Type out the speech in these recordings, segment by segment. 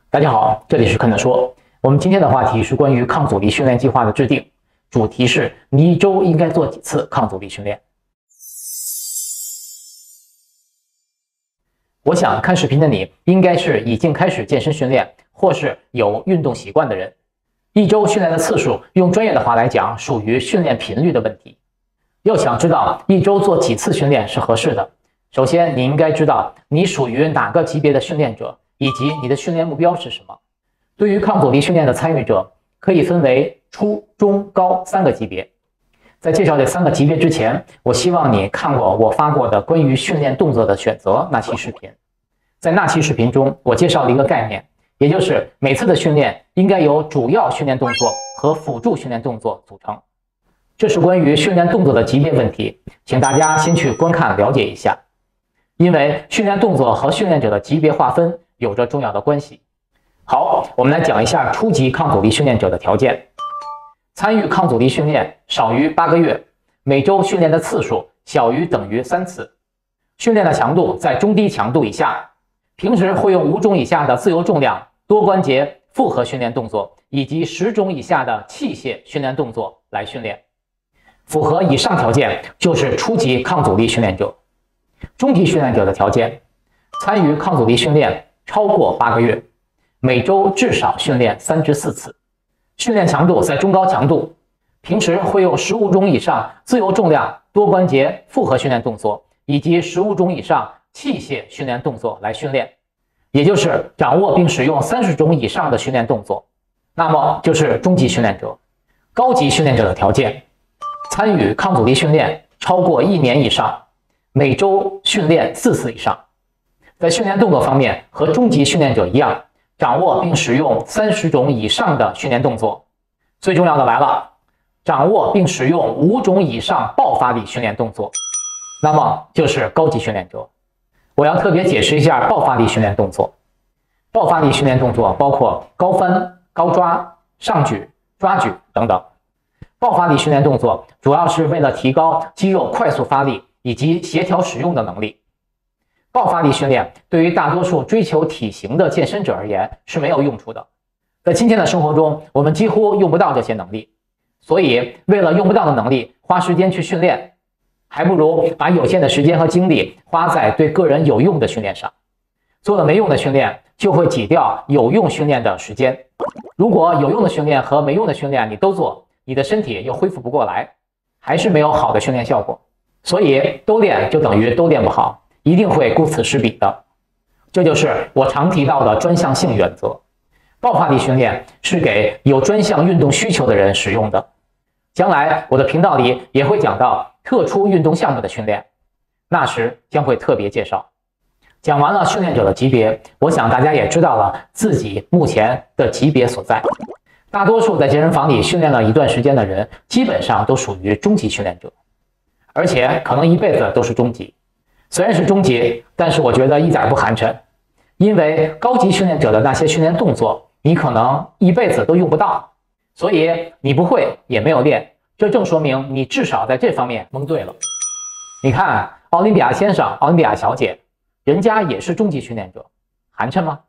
大家好，这里是肯德说。我们今天的话题是关于抗阻力训练计划的制定，主题是你一周应该做几次抗阻力训练。我想看视频的你应该是已经开始健身训练，或是有运动习惯的人。一周训练的次数，用专业的话来讲，属于训练频率的问题。要想知道一周做几次训练是合适的，首先你应该知道你属于哪个级别的训练者，以及你的训练目标是什么。对于抗阻力训练的参与者，可以分为初、中、高3个级别。在介绍这3个级别之前，我希望你看过我发过的关于训练动作的选择那期视频。在那期视频中，我介绍了一个概念，也就是每次的训练应该由主要训练动作和辅助训练动作组成。这是关于训练动作的级别问题，请大家先去观看了解一下。因为训练动作和训练者的级别划分有着重要的关系。好，我们来讲一下初级抗阻力训练者的条件。参与抗阻力训练少于8个月，每周训练的次数小于等于3次，训练的强度在中低强度以下，平时会用5种以下的自由重量、多关节复合训练动作以及10种以下的器械训练动作来训练。符合以上条件就是初级抗阻力训练者。中级训练者的条件，参与抗阻力训练超过8个月，每周至少训练3至4次，训练强度在中高强度，平时会用15种以上自由重量、多关节复合训练动作以及15种以上器械训练动作来训练，也就是掌握并使用30种以上的训练动作，那么就是中级训练者。高级训练者的条件，参与抗阻力训练超过1年以上，每周训练4次以上，在训练动作方面和中级训练者一样，掌握并使用30种以上的训练动作。最重要的来了，掌握并使用5种以上爆发力训练动作，那么就是高级训练者。我要特别解释一下爆发力训练动作。爆发力训练动作包括高翻、高抓、上举、抓举等等。爆发力训练动作主要是为了提高肌肉快速发力以及协调使用的能力。爆发力训练对于大多数追求体型的健身者而言是没有用处的。在今天的生活中，我们几乎用不到这些能力，所以为了用不到的能力花时间去训练，还不如把有限的时间和精力花在对个人有用的训练上。做了没用的训练，就会挤掉有用训练的时间。如果有用的训练和没用的训练你都做，你的身体又恢复不过来，还是没有好的训练效果。所以都练就等于都练不好，一定会顾此失彼的。这就是我常提到的专项性原则。爆发力训练是给有专项运动需求的人使用的。将来我的频道里也会讲到特殊运动项目的训练，那时将会特别介绍。讲完了训练者的级别，我想大家也知道了自己目前的级别所在。大多数在健身房里训练了一段时间的人，基本上都属于中级训练者，而且可能一辈子都是中级。虽然是中级，但是我觉得一点不寒碜，因为高级训练者的那些训练动作，你可能一辈子都用不到，所以你不会也没有练，这正说明你至少在这方面蒙对了。你看奥林匹亚先生、奥林匹亚小姐，人家也是中级训练者，寒碜吗？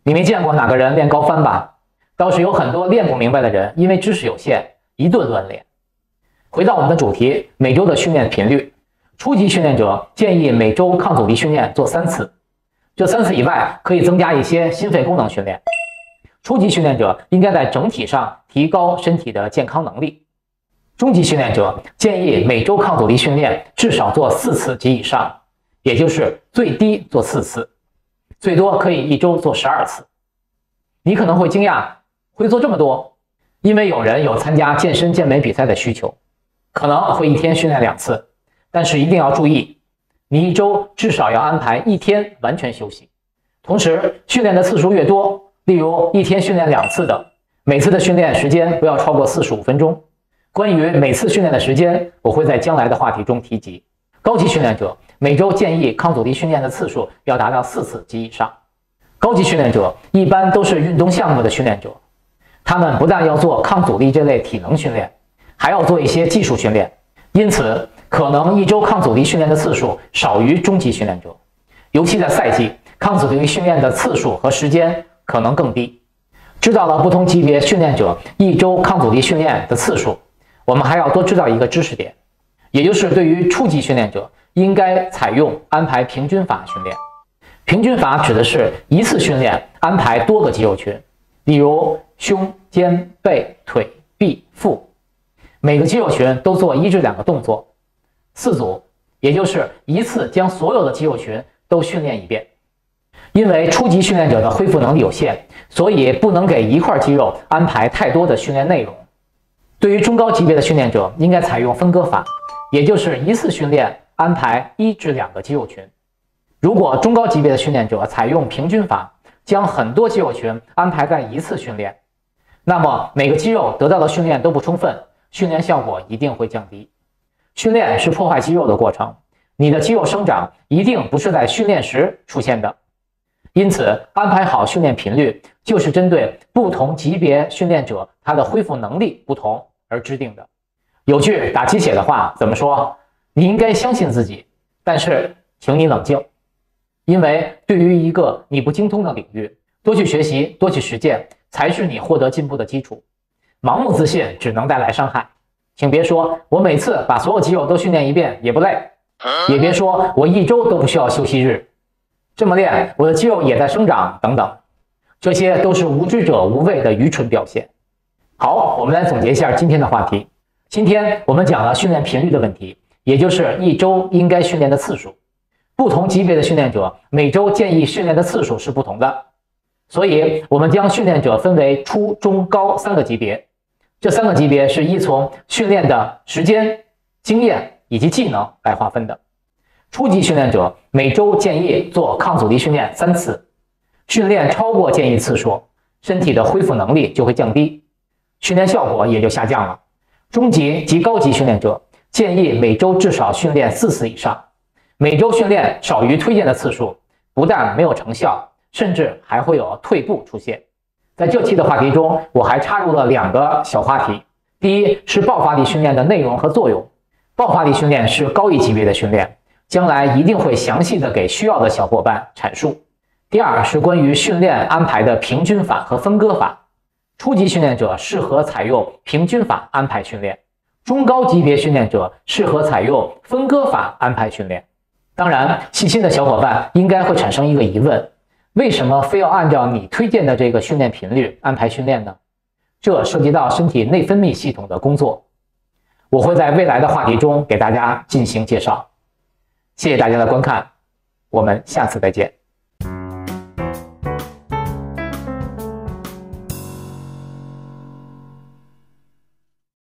你没见过哪个人练高翻吧？倒是有很多练不明白的人，因为知识有限，一顿乱练。回到我们的主题，每周的训练频率。初级训练者建议每周抗阻力训练做3次，这3次以外可以增加一些心肺功能训练。初级训练者应该在整体上提高身体的健康能力。中级训练者建议每周抗阻力训练至少做4次及以上，也就是最低做4次，最多可以一周做12次。你可能会惊讶，会做这么多？因为有人有参加健身健美比赛的需求，可能会一天训练2次。但是一定要注意，你一周至少要安排1天完全休息。同时，训练的次数越多，例如一天训练2次的，每次的训练时间不要超过45分钟。关于每次训练的时间，我会在将来的话题中提及。高级训练者每周建议抗阻力训练的次数要达到4次及以上。高级训练者一般都是运动项目的训练者，他们不但要做抗阻力这类体能训练，还要做一些技术训练，因此可能一周抗阻力训练的次数少于中级训练者，尤其在赛季，抗阻力训练的次数和时间可能更低。知道了不同级别训练者一周抗阻力训练的次数，我们还要多知道一个知识点，也就是对于初级训练者，应该采用安排平均法训练。平均法指的是一次训练安排多个肌肉群，例如胸、肩、背、腿、臂、腹，每个肌肉群都做1至2个动作，4组，也就是一次将所有的肌肉群都训练一遍。因为初级训练者的恢复能力有限，所以不能给一块肌肉安排太多的训练内容。对于中高级别的训练者，应该采用分割法，也就是一次训练安排1至2个肌肉群。如果中高级别的训练者采用平均法，将很多肌肉群安排在一次训练，那么每个肌肉得到的训练都不充分，训练效果一定会降低。训练是破坏肌肉的过程，你的肌肉生长一定不是在训练时出现的。因此，安排好训练频率，就是针对不同级别训练者他的恢复能力不同而制定的。有句打鸡血的话怎么说？你应该相信自己，但是请你冷静。因为对于一个你不精通的领域，多去学习，多去实践，才是你获得进步的基础。盲目自信只能带来伤害。请别说我每次把所有肌肉都训练一遍也不累，也别说我1周都不需要休息日，这么练我的肌肉也在生长等等，这些都是无知者无畏的愚蠢表现。好，我们来总结一下今天的话题。今天我们讲了训练频率的问题，也就是1周应该训练的次数。不同级别的训练者每周建议训练的次数是不同的，所以我们将训练者分为初、中、高3个级别。这3个级别是依从训练的时间、经验以及技能来划分的。初级训练者每周建议做抗阻力训练3次，训练超过建议次数，身体的恢复能力就会降低，训练效果也就下降了。中级及高级训练者建议每周至少训练4次以上，每周训练少于推荐的次数，不但没有成效，甚至还会有退步出现。在这期的话题中，我还插入了2个小话题。第一是爆发力训练的内容和作用。爆发力训练是高一级别的训练，将来一定会详细的给需要的小伙伴阐述。第二是关于训练安排的平均法和分割法。初级训练者适合采用平均法安排训练，中高级别训练者适合采用分割法安排训练。当然，细心的小伙伴应该会产生一个疑问，为什么非要按照你推荐的这个训练频率安排训练呢？这涉及到身体内分泌系统的工作，我会在未来的话题中给大家进行介绍。谢谢大家的观看，我们下次再见。